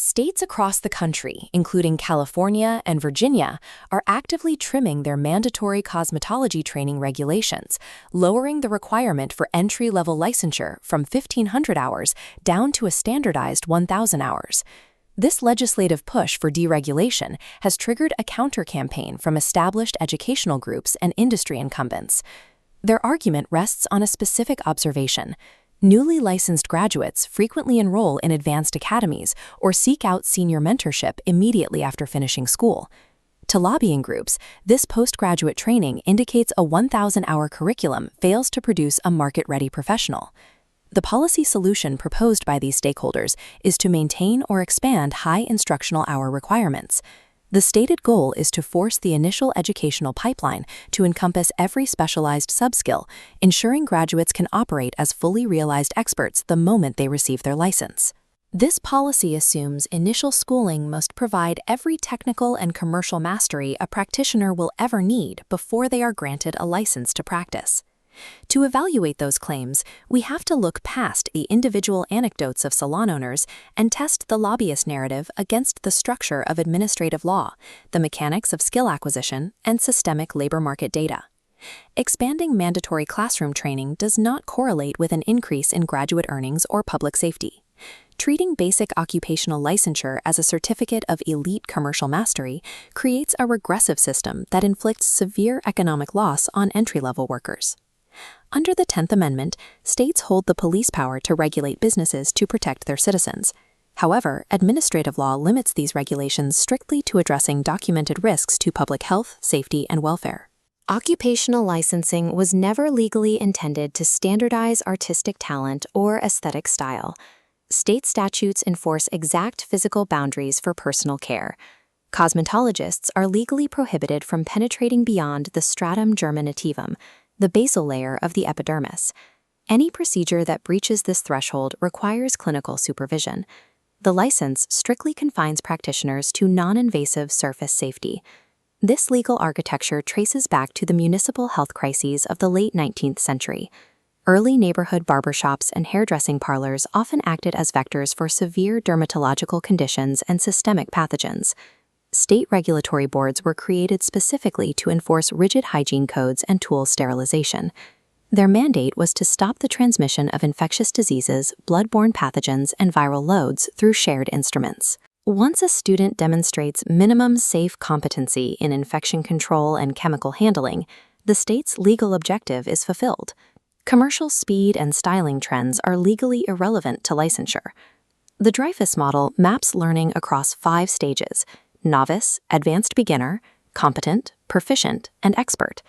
States across the country, including California and Virginia, are actively trimming their mandatory cosmetology training regulations, lowering the requirement for entry-level licensure from 1,500 hours down to a standardized 1,000 hours. This legislative push for deregulation has triggered a counter-campaign from established educational groups and industry incumbents. Their argument rests on a specific observation. Newly licensed graduates frequently enroll in advanced academies or seek out senior mentorship immediately after finishing school. To lobbying groups, this postgraduate training indicates a 1,000-hour curriculum fails to produce a market-ready professional. The policy solution proposed by these stakeholders is to maintain or expand high instructional hour requirements. The stated goal is to force the initial educational pipeline to encompass every specialized subskill, ensuring graduates can operate as fully realized experts the moment they receive their license. This policy assumes initial schooling must provide every technical and commercial mastery a practitioner will ever need before they are granted a license to practice. To evaluate those claims, we have to look past the individual anecdotes of salon owners and test the lobbyist narrative against the structure of administrative law, the mechanics of skill acquisition, and systemic labor market data. Expanding mandatory classroom training does not correlate with an increase in graduate earnings or public safety. Treating basic occupational licensure as a certificate of elite commercial mastery creates a regressive system that inflicts severe economic loss on entry-level workers. Under the 10th Amendment, states hold the police power to regulate businesses to protect their citizens. However, administrative law limits these regulations strictly to addressing documented risks to public health, safety, and welfare. Occupational licensing was never legally intended to standardize artistic talent or aesthetic style. State statutes enforce exact physical boundaries for personal care. Cosmetologists are legally prohibited from penetrating beyond the stratum germinativum, the basal layer of the epidermis. Any procedure that breaches this threshold requires clinical supervision. The license strictly confines practitioners to non-invasive surface safety. This legal architecture traces back to the municipal health crises of the late 19th century. Early neighborhood barbershops and hairdressing parlors often acted as vectors for severe dermatological conditions and systemic pathogens. State regulatory boards were created specifically to enforce rigid hygiene codes and tool sterilization. Their mandate was to stop the transmission of infectious diseases, blood-borne pathogens, and viral loads through shared instruments. Once a student demonstrates minimum safe competency in infection control and chemical handling, the state's legal objective is fulfilled. Commercial speed and styling trends are legally irrelevant to licensure. The Dreyfus model maps learning across 5 stages: novice, advanced beginner, competent, proficient, and expert.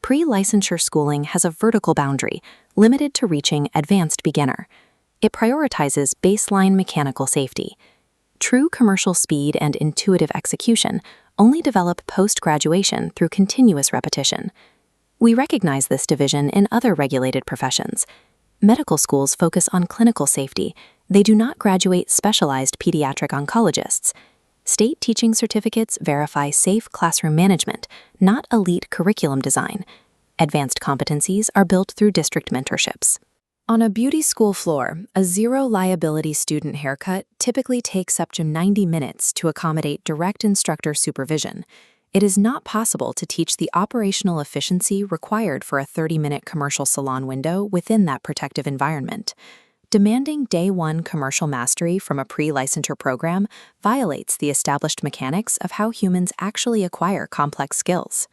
Pre-licensure schooling has a vertical boundary, limited to reaching advanced beginner. It prioritizes baseline mechanical safety. True commercial speed and intuitive execution only develop post-graduation through continuous repetition. We recognize this division in other regulated professions. Medical schools focus on clinical safety. They do not graduate specialized pediatric oncologists. State teaching certificates verify safe classroom management, not elite curriculum design. Advanced competencies are built through district mentorships. On a beauty school floor, a zero-liability student haircut typically takes up to 90 minutes to accommodate direct instructor supervision. It is not possible to teach the operational efficiency required for a 30-minute commercial salon window within that protective environment. Demanding day-one commercial mastery from a pre-licensure program violates the established mechanics of how humans actually acquire complex skills.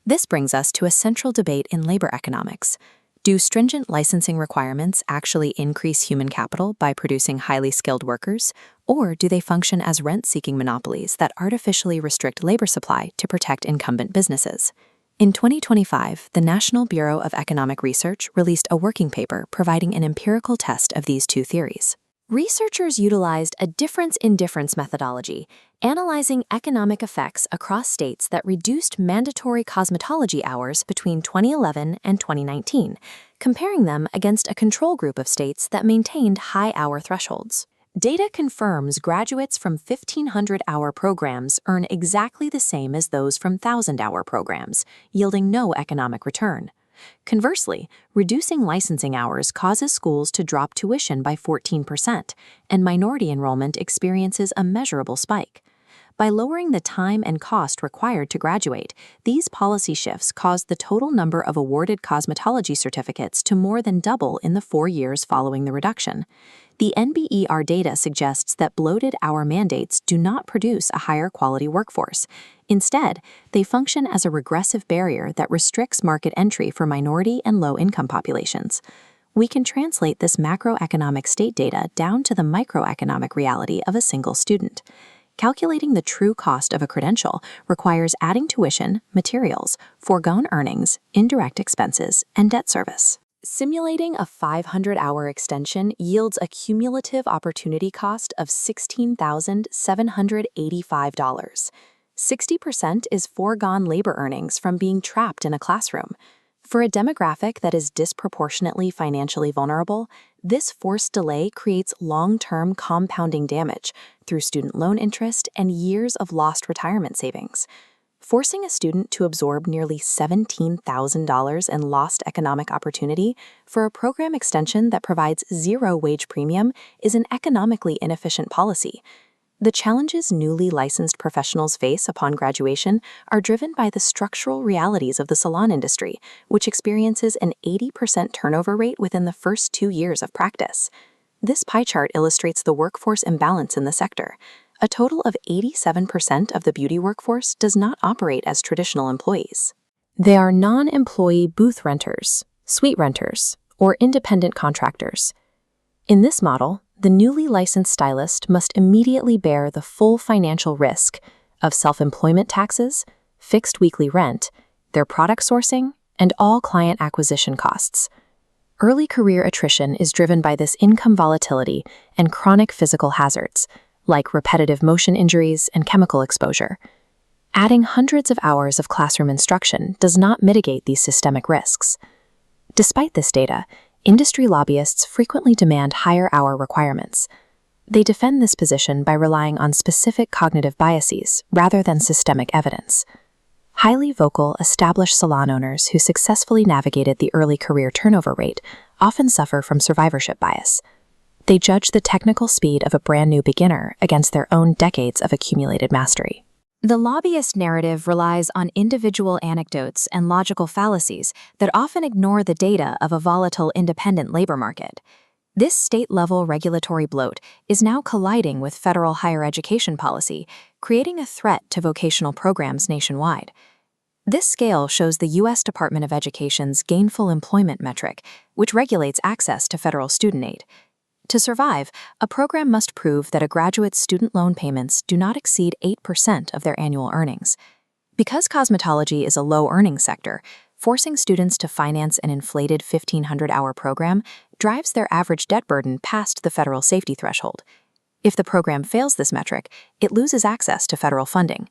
This brings us to a central debate in labor economics. Do stringent licensing requirements actually increase human capital by producing highly skilled workers, or do they function as rent-seeking monopolies that artificially restrict labor supply to protect incumbent businesses? In 2025, the National Bureau of Economic Research released a working paper providing an empirical test of these two theories. Researchers utilized a difference-in-difference methodology, analyzing economic effects across states that reduced mandatory cosmetology hours between 2011 and 2019, comparing them against a control group of states that maintained high-hour thresholds. Data confirms graduates from 1,500-hour programs earn exactly the same as those from 1,000-hour programs, yielding no economic return. Conversely, reducing licensing hours causes schools to drop tuition by 14%, and minority enrollment experiences a measurable spike. By lowering the time and cost required to graduate, these policy shifts caused the total number of awarded cosmetology certificates to more than double in the 4 years following the reduction. The NBER data suggests that bloated hour mandates do not produce a higher quality workforce. Instead, they function as a regressive barrier that restricts market entry for minority and low-income populations. We can translate this macroeconomic state data down to the microeconomic reality of a single student. Calculating the true cost of a credential requires adding tuition, materials, foregone earnings, indirect expenses, and debt service. Simulating a 500-hour extension yields a cumulative opportunity cost of $16,785. 60% is foregone labor earnings from being trapped in a classroom. For a demographic that is disproportionately financially vulnerable, this forced delay creates long-term compounding damage through student loan interest and years of lost retirement savings. Forcing a student to absorb nearly $17,000 in lost economic opportunity for a program extension that provides zero wage premium is an economically inefficient policy. The challenges newly licensed professionals face upon graduation are driven by the structural realities of the salon industry, which experiences an 80% turnover rate within the first 2 years of practice. This pie chart illustrates the workforce imbalance in the sector. A total of 87% of the beauty workforce does not operate as traditional employees. They are non-employee booth renters, suite renters, or independent contractors. In this model, the newly licensed stylist must immediately bear the full financial risk of self-employment taxes, fixed weekly rent, their product sourcing, and all client acquisition costs. Early career attrition is driven by this income volatility and chronic physical hazards, like repetitive motion injuries and chemical exposure. Adding hundreds of hours of classroom instruction does not mitigate these systemic risks. Despite this data, industry lobbyists frequently demand higher hour requirements. They defend this position by relying on specific cognitive biases rather than systemic evidence. Highly vocal, established salon owners who successfully navigated the early career turnover rate often suffer from survivorship bias. They judge the technical speed of a brand new beginner against their own decades of accumulated mastery. The lobbyist narrative relies on individual anecdotes and logical fallacies that often ignore the data of a volatile independent labor market. This state-level regulatory bloat is now colliding with federal higher education policy, creating a threat to vocational programs nationwide. This scale shows the U.S. Department of Education's gainful employment metric, which regulates access to federal student aid. To survive, a program must prove that a graduate's student loan payments do not exceed 8% of their annual earnings. Because cosmetology is a low-earning sector, forcing students to finance an inflated 1,500-hour program drives their average debt burden past the federal safety threshold. If the program fails this metric, it loses access to federal funding.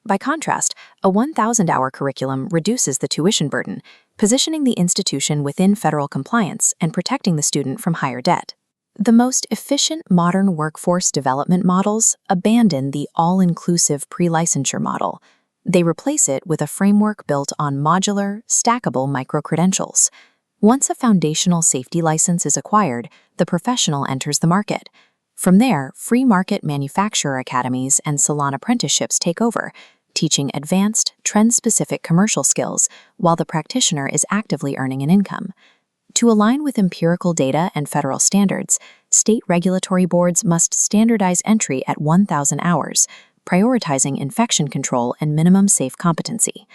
By contrast, a 1,000-hour curriculum reduces the tuition burden, positioning the institution within federal compliance and protecting the student from higher debt. The most efficient modern workforce development models abandon the all-inclusive pre-licensure model. They replace it with a framework built on modular, stackable micro-credentials. Once a foundational safety license is acquired, the professional enters the market. From there, free market manufacturer academies and salon apprenticeships take over, teaching advanced, trend-specific commercial skills while the practitioner is actively earning an income. To align with empirical data and federal standards, state regulatory boards must standardize entry at 1,000 hours, prioritizing infection control and minimum safe competency.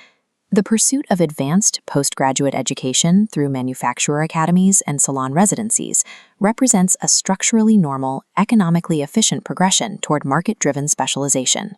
The pursuit of advanced postgraduate education through manufacturer academies and salon residencies represents a structurally normal, economically efficient progression toward market-driven specialization.